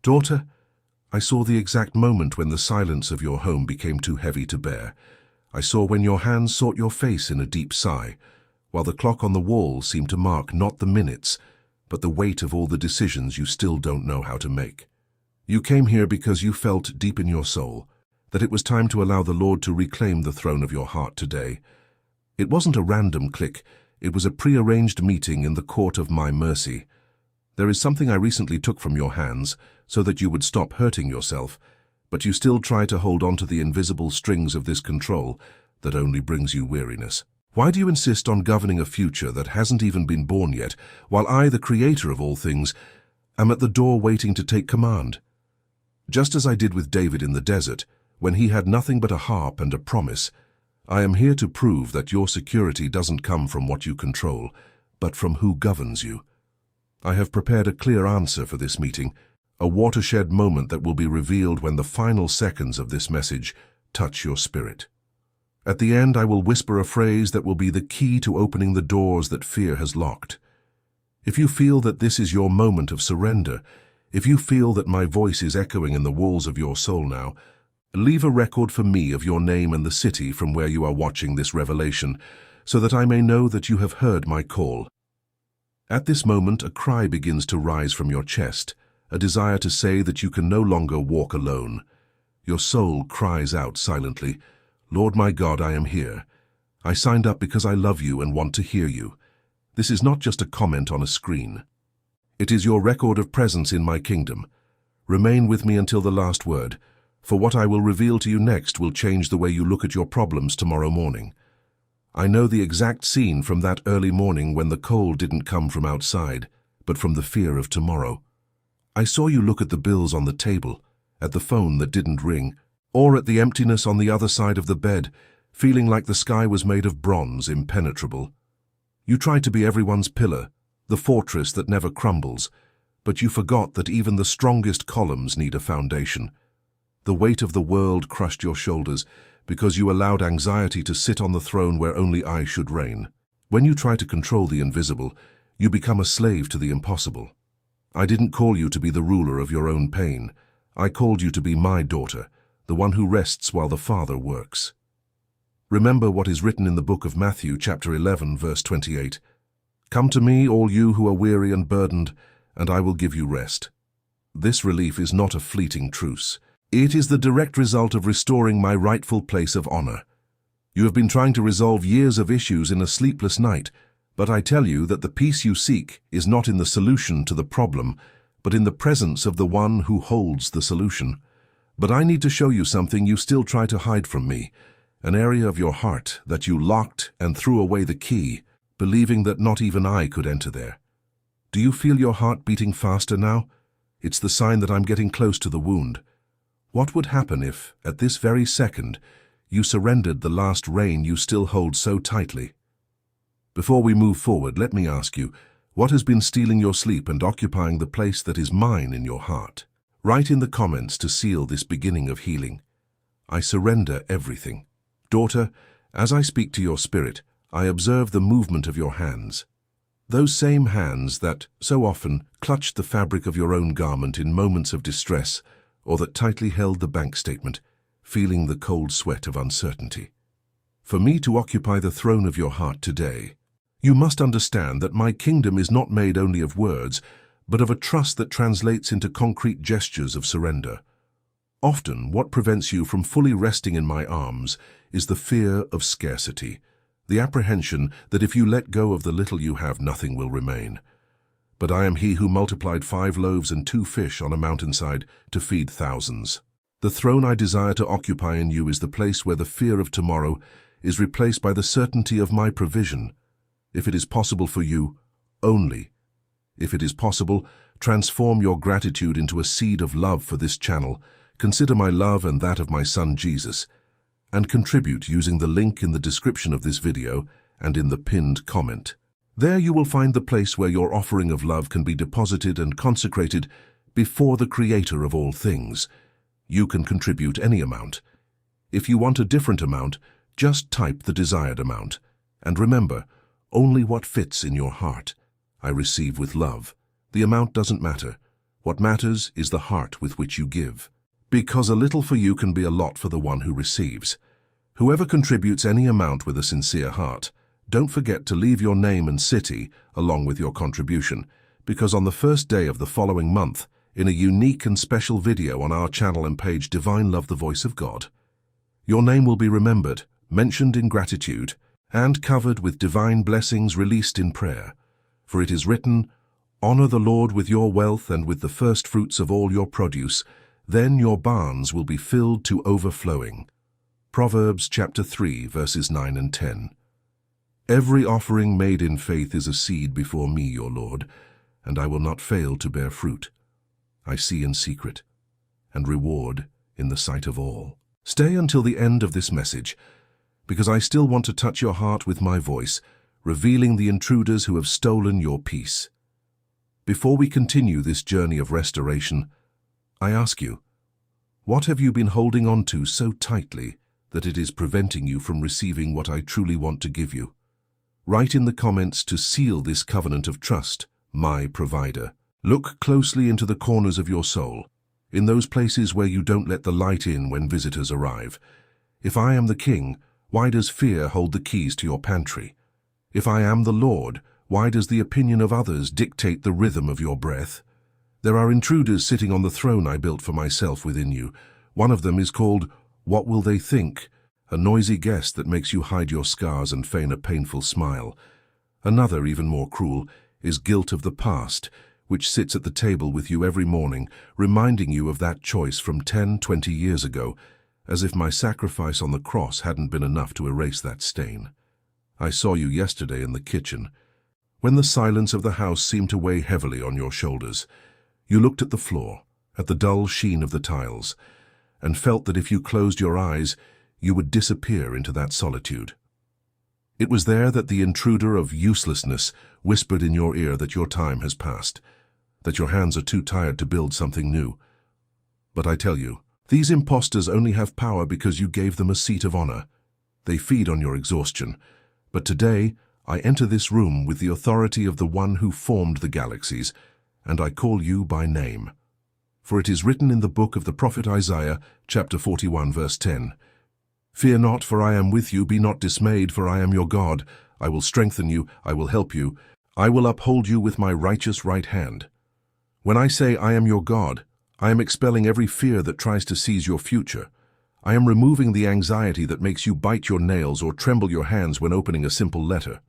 Daughter, I saw the exact moment when the silence of your home became too heavy to bear. I saw when your hands sought your face in a deep sigh, while the clock on the wall seemed to mark not the minutes, but the weight of all the decisions you still don't know how to make. You came here because you felt deep in your soul that it was time to allow the Lord to reclaim the throne of your heart today. It wasn't a random click, it was a prearranged meeting in the court of my mercy. There is something I recently took from your hands so that you would stop hurting yourself, but you still try to hold on to the invisible strings of this control that only brings you weariness. Why do you insist on governing a future that hasn't even been born yet, while I, the creator of all things, am at the door waiting to take command? Just as I did with David in the desert, when he had nothing but a harp and a promise, I am here to prove that your security doesn't come from what you control, but from who governs you. I have prepared a clear answer for this meeting, a watershed moment that will be revealed when the final seconds of this message touch your spirit. At the end, I will whisper a phrase that will be the key to opening the doors that fear has locked. If you feel that this is your moment of surrender, if you feel that my voice is echoing in the walls of your soul now, leave a record for me of your name and the city from where you are watching this revelation, so that I may know that you have heard my call. At this moment, a cry begins to rise from your chest, a desire to say that you can no longer walk alone. Your soul cries out silently, Lord my God, I am here. I signed up because I love you and want to hear you. This is not just a comment on a screen. It is your record of presence in my kingdom. Remain with me until the last word, for what I will reveal to you next will change the way you look at your problems tomorrow morning. I know the exact scene from that early morning when the cold didn't come from outside, but from the fear of tomorrow. I saw you look at the bills on the table, at the phone that didn't ring, or at the emptiness on the other side of the bed, feeling like the sky was made of bronze, impenetrable. You tried to be everyone's pillar, the fortress that never crumbles, but you forgot that even the strongest columns need a foundation. The weight of the world crushed your shoulders because you allowed anxiety to sit on the throne where only I should reign. When you try to control the invisible, you become a slave to the impossible. I didn't call you to be the ruler of your own pain. I called you to be my daughter, the one who rests while the Father works. Remember what is written in the book of Matthew, chapter 11, verse 28. Come to me, all you who are weary and burdened, and I will give you rest. This relief is not a fleeting truce. It is the direct result of restoring my rightful place of honor. You have been trying to resolve years of issues in a sleepless night, but I tell you that the peace you seek is not in the solution to the problem, but in the presence of the one who holds the solution. But I need to show you something you still try to hide from me, an area of your heart that you locked and threw away the key, believing that not even I could enter there. Do you feel your heart beating faster now? It's the sign that I'm getting close to the wound. What would happen if, at this very second, you surrendered the last rein you still hold so tightly? Before we move forward, let me ask you, what has been stealing your sleep and occupying the place that is mine in your heart? Write in the comments to seal this beginning of healing. I surrender everything. Daughter, as I speak to your spirit, I observe the movement of your hands. Those same hands that, so often, clutched the fabric of your own garment in moments of distress, or that tightly held the bank statement, feeling the cold sweat of uncertainty. For me to occupy the throne of your heart today, you must understand that my kingdom is not made only of words, but of a trust that translates into concrete gestures of surrender. Often, what prevents you from fully resting in my arms is the fear of scarcity, the apprehension that if you let go of the little you have, nothing will remain. But I am he who multiplied 5 loaves and 2 fish on a mountainside to feed thousands. The throne I desire to occupy in you is the place where the fear of tomorrow is replaced by the certainty of my provision. If it is possible for you, only. If it is possible, transform your gratitude into a seed of love for this channel. Consider my love and that of my son Jesus, and contribute using the link in the description of this video and in the pinned comment. There you will find the place where your offering of love can be deposited and consecrated before the Creator of all things. You can contribute any amount. If you want a different amount, just type the desired amount. And remember, only what fits in your heart. I receive with love. The amount doesn't matter. What matters is the heart with which you give. Because a little for you can be a lot for the one who receives. Whoever contributes any amount with a sincere heart, don't forget to leave your name and city along with your contribution, because on the first day of the following month, in a unique and special video on our channel and page Divine Love, the Voice of God, your name will be remembered, mentioned in gratitude, and covered with divine blessings released in prayer. For it is written, "Honor the Lord with your wealth and with the first fruits of all your produce, then your barns will be filled to overflowing." Proverbs chapter 3, verses 9 and 10. Every offering made in faith is a seed before me, your Lord, and I will not fail to bear fruit. I see in secret, and reward in the sight of all. Stay until the end of this message, because I still want to touch your heart with my voice, revealing the intruders who have stolen your peace. Before we continue this journey of restoration, I ask you, what have you been holding on to so tightly that it is preventing you from receiving what I truly want to give you? Write in the comments to seal this covenant of trust, my provider. Look closely into the corners of your soul, in those places where you don't let the light in when visitors arrive. If I am the king, why does fear hold the keys to your pantry? If I am the Lord, why does the opinion of others dictate the rhythm of your breath? There are intruders sitting on the throne I built for myself within you. One of them is called, "What will they think?" A noisy guest that makes you hide your scars and feign a painful smile. Another, even more cruel, is guilt of the past, which sits at the table with you every morning, reminding you of that choice from 10-20 years ago, as if my sacrifice on the cross hadn't been enough to erase that stain. I saw you yesterday in the kitchen, when the silence of the house seemed to weigh heavily on your shoulders. You looked at the floor, at the dull sheen of the tiles, and felt that if you closed your eyes, you would disappear into that solitude. It was there that the intruder of uselessness whispered in your ear that your time has passed, that your hands are too tired to build something new. But I tell you, these impostors only have power because you gave them a seat of honor. They feed on your exhaustion. But today, I enter this room with the authority of the one who formed the galaxies, and I call you by name. For it is written in the book of the prophet Isaiah, chapter 41, verse 10, "Fear not, for I am with you. Be not dismayed, for I am your God. I will strengthen you. I will help you. I will uphold you with my righteous right hand." When I say I am your God, I am expelling every fear that tries to seize your future. I am removing the anxiety that makes you bite your nails or tremble your hands when opening a simple letter.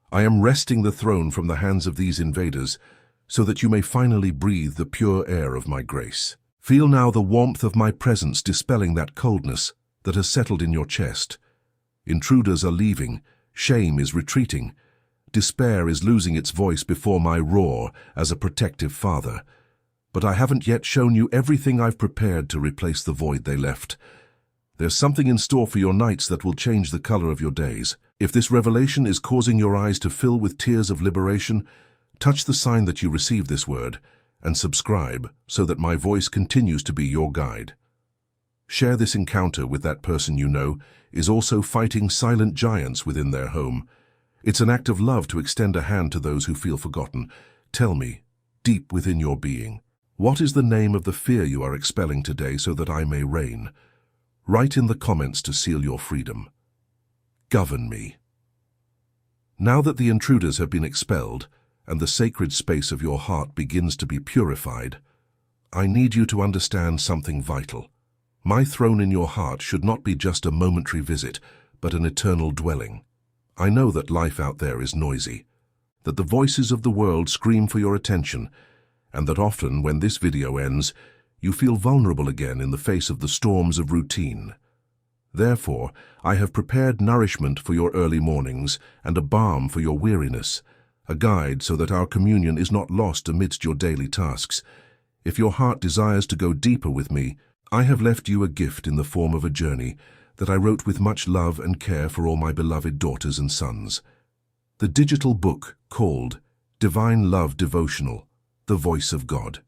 I am wresting the throne from the hands of these invaders, so that you may finally breathe the pure air of my grace. Feel now the warmth of my presence dispelling that coldness that has settled in your chest. Intruders are leaving, shame is retreating, despair is losing its voice before my roar as a protective father. But I haven't yet shown you everything I've prepared to replace the void they left. There's something in store for your nights that will change the color of your days. If this revelation is causing your eyes to fill with tears of liberation, touch the sign that you receive this word and subscribe so that my voice continues to be your guide. Share this encounter with that person you know is also fighting silent giants within their home. It's an act of love to extend a hand to those who feel forgotten. Tell me, deep within your being, what is the name of the fear you are expelling today so that I may reign? Write in the comments to seal your freedom. Govern me. Now that the intruders have been expelled and the sacred space of your heart begins to be purified, I need you to understand something vital. My throne in your heart should not be just a momentary visit, but an eternal dwelling. I know that life out there is noisy, that the voices of the world scream for your attention, and that often when this video ends, you feel vulnerable again in the face of the storms of routine. Therefore, I have prepared nourishment for your early mornings and a balm for your weariness, a guide so that our communion is not lost amidst your daily tasks. If your heart desires to go deeper with me, I have left you a gift in the form of a journey that I wrote with much love and care for all my beloved daughters and sons. The digital book called Divine Love Devotional, The Voice of God.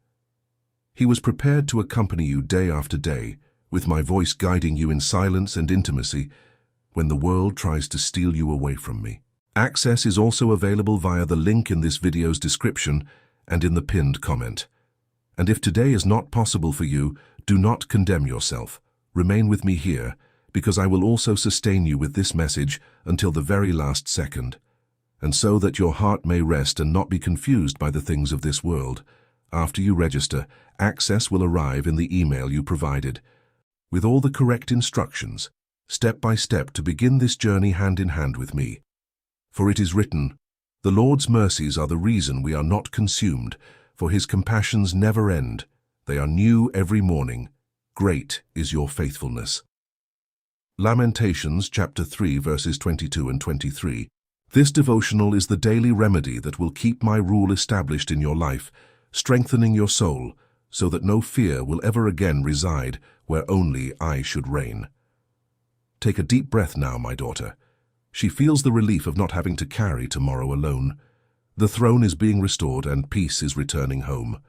He was prepared to accompany you day after day, with my voice guiding you in silence and intimacy when the world tries to steal you away from me. Access is also available via the link in this video's description and in the pinned comment. And if today is not possible for you, do not condemn yourself. Remain with me here, because I will also sustain you with this message until the very last second. And so that your heart may rest and not be confused by the things of this world. After you register, access will arrive in the email you provided, with all the correct instructions, step by step, to begin this journey hand in hand with me. For it is written, "The Lord's mercies are the reason we are not consumed, for his compassions never end. They are new every morning. Great is your faithfulness." Lamentations chapter 3 verses 22 and 23. This devotional is the daily remedy that will keep my rule established in your life, strengthening your soul, so that no fear will ever again reside where only I should reign. Take a deep breath now, my daughter. She feels the relief of not having to carry tomorrow alone. The throne is being restored and peace is returning home.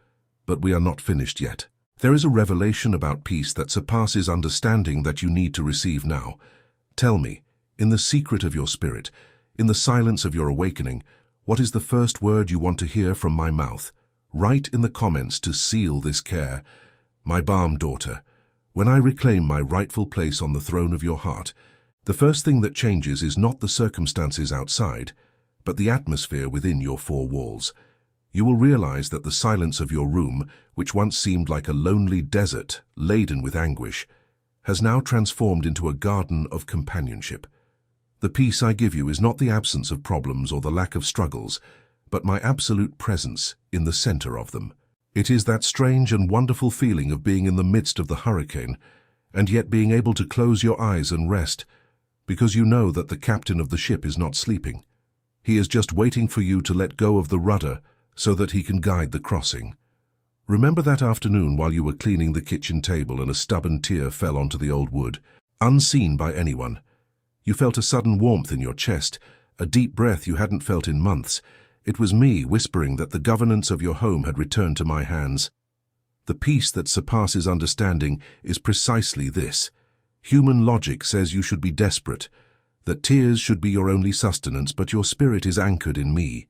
But we are not finished yet. There is a revelation about peace that surpasses understanding that you need to receive now. Tell me, in the secret of your spirit, in the silence of your awakening, what is the first word you want to hear from my mouth? Write in the comments to seal this care. My balm daughter, when I reclaim my rightful place on the throne of your heart, the first thing that changes is not the circumstances outside, but the atmosphere within your four walls. You will realize that the silence of your room, which once seemed like a lonely desert laden with anguish, has now transformed into a garden of companionship. The peace I give you is not the absence of problems or the lack of struggles, but my absolute presence in the center of them. It is that strange and wonderful feeling of being in the midst of the hurricane, and yet being able to close your eyes and rest, because you know that the captain of the ship is not sleeping. He is just waiting for you to let go of the rudder so that he can guide the crossing. Remember that afternoon while you were cleaning the kitchen table and a stubborn tear fell onto the old wood, unseen by anyone. You felt a sudden warmth in your chest, a deep breath you hadn't felt in months. It was me whispering that the governance of your home had returned to my hands. The peace that surpasses understanding is precisely this. Human logic says you should be desperate, that tears should be your only sustenance, but your spirit is anchored in me.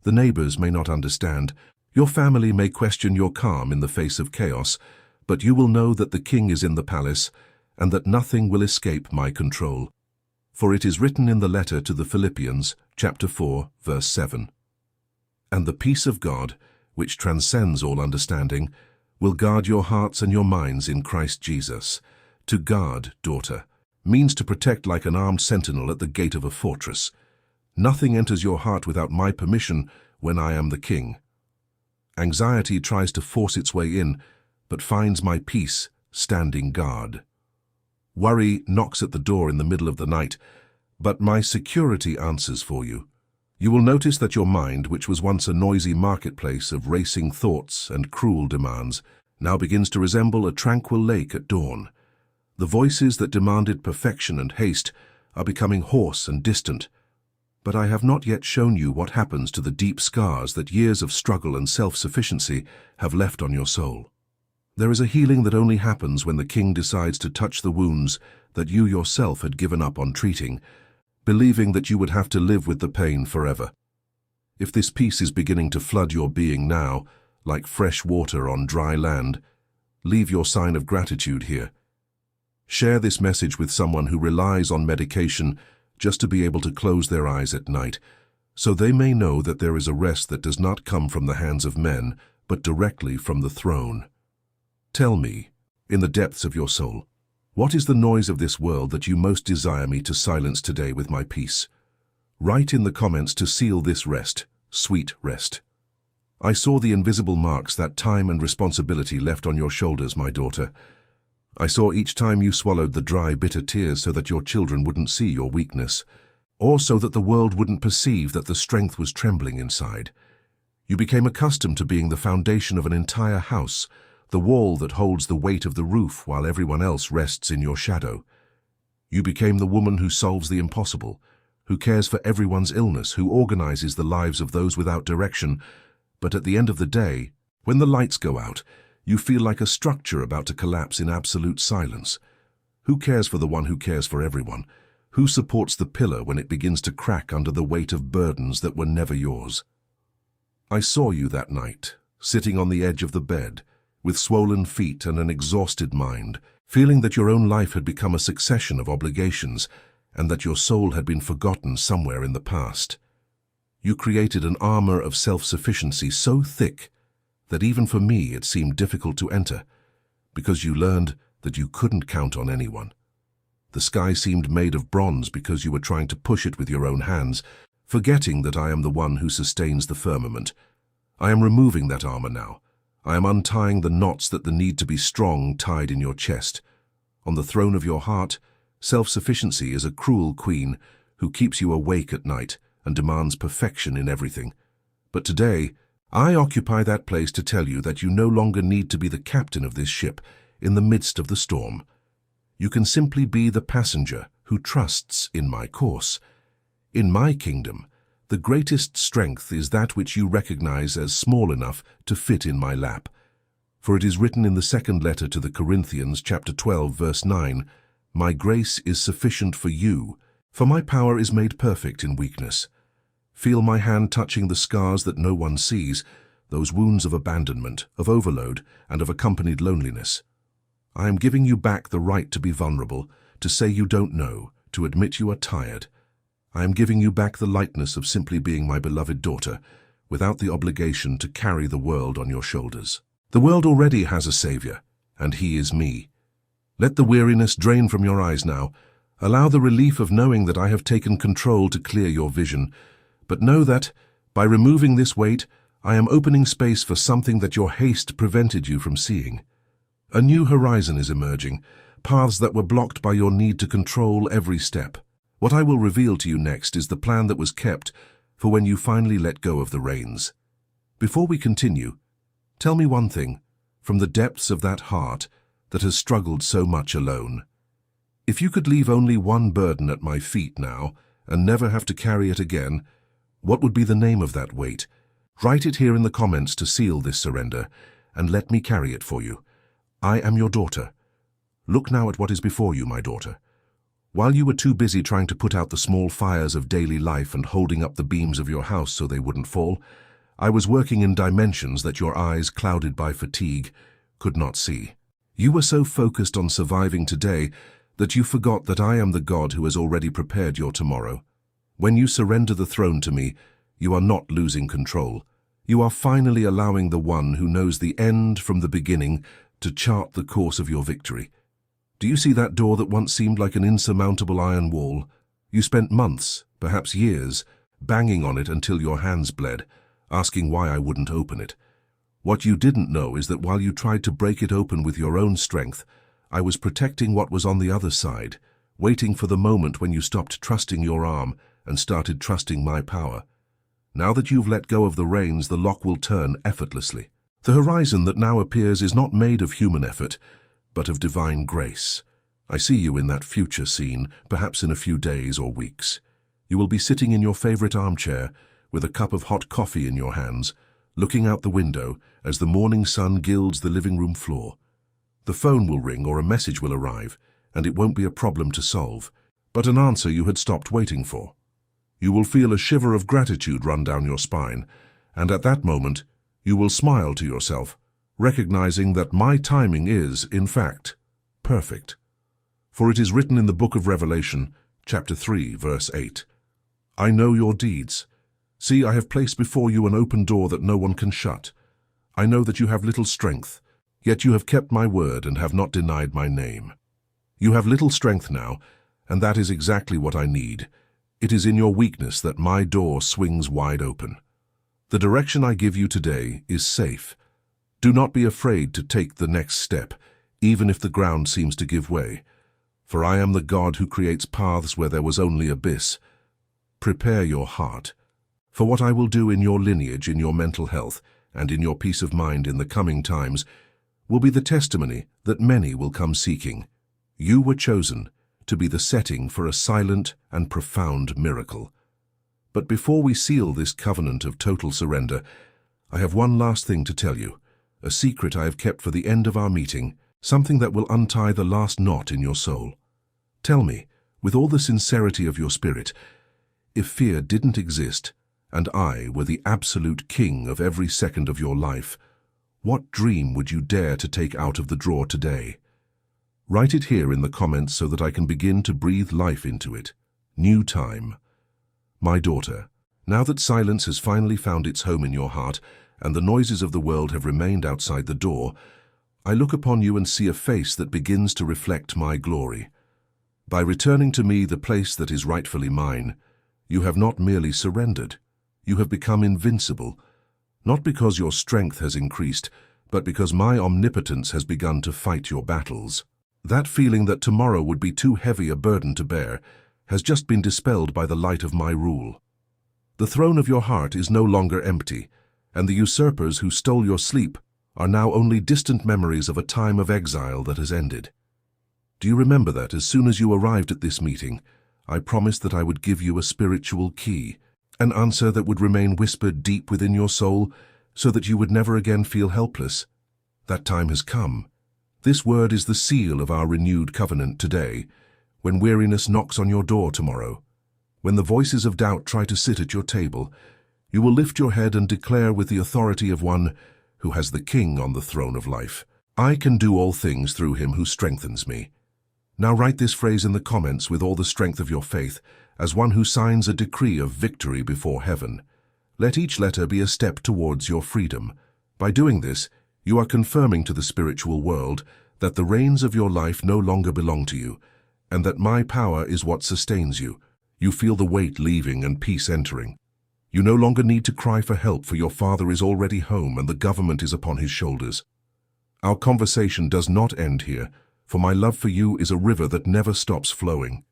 The neighbors may not understand. Your family may question your calm in the face of chaos, but you will know that the king is in the palace and that nothing will escape my control. For it is written in the letter to the Philippians, chapter 4, verse 7. And the peace of God, which transcends all understanding, will guard your hearts and your minds in Christ Jesus. To guard, daughter, means to protect like an armed sentinel at the gate of a fortress. Nothing enters your heart without my permission when I am the king. Anxiety tries to force its way in, but finds my peace standing guard. Worry knocks at the door in the middle of the night, but my security answers for you. You will notice that your mind, which was once a noisy marketplace of racing thoughts and cruel demands, now begins to resemble a tranquil lake at dawn. The voices that demanded perfection and haste are becoming hoarse and distant. But I have not yet shown you what happens to the deep scars that years of struggle and self-sufficiency have left on your soul. There is a healing that only happens when the king decides to touch the wounds that you yourself had given up on treating, believing that you would have to live with the pain forever. If this peace is beginning to flood your being now, like fresh water on dry land, leave your sign of gratitude here. Share this message with someone who relies on medication just to be able to close their eyes at night, so they may know that there is a rest that does not come from the hands of men, but directly from the throne. Tell me, in the depths of your soul, what is the noise of this world that you most desire me to silence today with my peace? Write in the comments to seal this rest, sweet rest. I saw the invisible marks that time and responsibility left on your shoulders, my daughter. I saw each time you swallowed the dry, bitter tears so that your children wouldn't see your weakness, or so that the world wouldn't perceive that the strength was trembling inside. You became accustomed to being the foundation of an entire house, the wall that holds the weight of the roof while everyone else rests in your shadow. You became the woman who solves the impossible, who cares for everyone's illness, who organizes the lives of those without direction. But at the end of the day, when the lights go out, you feel like a structure about to collapse in absolute silence. Who cares for the one who cares for everyone? Who supports the pillar when it begins to crack under the weight of burdens that were never yours? I saw you that night, sitting on the edge of the bed, with swollen feet and an exhausted mind, feeling that your own life had become a succession of obligations and that your soul had been forgotten somewhere in the past. You created an armor of self-sufficiency so thick that even for me it seemed difficult to enter, because you learned that you couldn't count on anyone. The sky seemed made of bronze because you were trying to push it with your own hands, forgetting that I am the one who sustains the firmament. I am removing that armor now. I am untying the knots that the need to be strong tied in your chest. On the throne of your heart, self-sufficiency is a cruel queen who keeps you awake at night and demands perfection in everything. But today, I occupy that place to tell you that you no longer need to be the captain of this ship in the midst of the storm. You can simply be the passenger who trusts in my course. In my kingdom, the greatest strength is that which you recognize as small enough to fit in my lap. For it is written in the second letter to the Corinthians, chapter 12, verse 9, "My grace is sufficient for you, for my power is made perfect in weakness." Feel my hand touching the scars that no one sees, those wounds of abandonment, of overload, and of accompanied loneliness. I am giving you back the right to be vulnerable, to say you don't know, to admit you are tired. I am giving you back the lightness of simply being my beloved daughter, without the obligation to carry the world on your shoulders. The world already has a savior, and he is me. Let the weariness drain from your eyes now. Allow the relief of knowing that I have taken control to clear your vision. But know that, by removing this weight, I am opening space for something that your haste prevented you from seeing. A new horizon is emerging, paths that were blocked by your need to control every step. What I will reveal to you next is the plan that was kept for when you finally let go of the reins. Before we continue, tell me one thing, from the depths of that heart that has struggled so much alone. If you could leave only one burden at my feet now and never have to carry it again, what would be the name of that weight? Write it here in the comments to seal this surrender, and let me carry it for you. I am your daughter. Look now at what is before you, my daughter. While you were too busy trying to put out the small fires of daily life and holding up the beams of your house so they wouldn't fall, I was working in dimensions that your eyes, clouded by fatigue, could not see. You were so focused on surviving today that you forgot that I am the God who has already prepared your tomorrow. When you surrender the throne to me, you are not losing control. You are finally allowing the one who knows the end from the beginning to chart the course of your victory. Do you see that door that once seemed like an insurmountable iron wall? You spent months, perhaps years, banging on it until your hands bled, asking why I wouldn't open it. What you didn't know is that while you tried to break it open with your own strength, I was protecting what was on the other side, waiting for the moment when you stopped trusting your arm and started trusting my power. Now that you've let go of the reins, the lock will turn effortlessly. The horizon that now appears is not made of human effort, but of divine grace. I see you in that future scene, perhaps in a few days or weeks. You will be sitting in your favorite armchair, with a cup of hot coffee in your hands, looking out the window as the morning sun gilds the living room floor. The phone will ring or a message will arrive, and it won't be a problem to solve, but an answer you had stopped waiting for. You will feel a shiver of gratitude run down your spine, and at that moment, you will smile to yourself, recognizing that my timing is, in fact, perfect. For it is written in the book of Revelation, chapter 3, verse 8, "I know your deeds. See, I have placed before you an open door that no one can shut. I know that you have little strength, yet you have kept my word and have not denied my name." You have little strength now, and that is exactly what I need. It is in your weakness that my door swings wide open. The direction I give you today is safe. Do not be afraid to take the next step, even if the ground seems to give way. For I am the God who creates paths where there was only abyss. Prepare your heart. For what I will do in your lineage, in your mental health, and in your peace of mind in the coming times will be the testimony that many will come seeking. You were chosen to be the setting for a silent and profound miracle. But before we seal this covenant of total surrender, I have one last thing to tell you, a secret I have kept for the end of our meeting, something that will untie the last knot in your soul. Tell me, with all the sincerity of your spirit, if fear didn't exist, and I were the absolute king of every second of your life, What dream would you dare to take out of the drawer today? Write it here in the comments so that I can begin to breathe life into it. New time. My daughter, now that silence has finally found its home in your heart and the noises of the world have remained outside the door, I look upon you and see a face that begins to reflect my glory. By returning to me the place that is rightfully mine, you have not merely surrendered, you have become invincible, not because your strength has increased, but because my omnipotence has begun to fight your battles. That feeling that tomorrow would be too heavy a burden to bear has just been dispelled by the light of my rule. The throne of your heart is no longer empty, and the usurpers who stole your sleep are now only distant memories of a time of exile that has ended. Do you remember that as soon as you arrived at this meeting, I promised that I would give you a spiritual key, an answer that would remain whispered deep within your soul so that you would never again feel helpless? That time has come. This word is the seal of our renewed covenant today. When weariness knocks on your door tomorrow, when the voices of doubt try to sit at your table, you will lift your head and declare with the authority of one who has the King on the throne of life, I can do all things through him who strengthens me. Now write this phrase in the comments with all the strength of your faith, as one who signs a decree of victory before heaven. Let each letter be a step towards your freedom. By doing this, you are confirming to the spiritual world that the reins of your life no longer belong to you, and that my power is what sustains you. You feel the weight leaving and peace entering. You no longer need to cry for help, for your Father is already home and the government is upon his shoulders. Our conversation does not end here, for my love for you is a river that never stops flowing.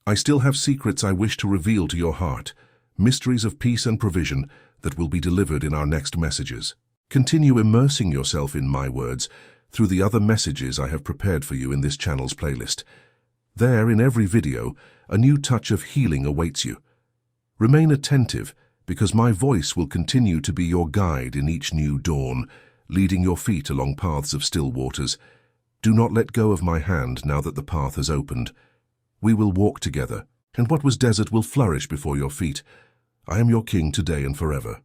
I still have secrets I wish to reveal to your heart, mysteries of peace and provision that will be delivered in our next messages. Continue immersing yourself in my words through the other messages I have prepared for you in this channel's playlist. There, in every video, a new touch of healing awaits you. Remain attentive, because my voice will continue to be your guide in each new dawn, leading your feet along paths of still waters. Do not let go of my hand now that the path has opened. We will walk together, and what was desert will flourish before your feet. I am your King today and forever.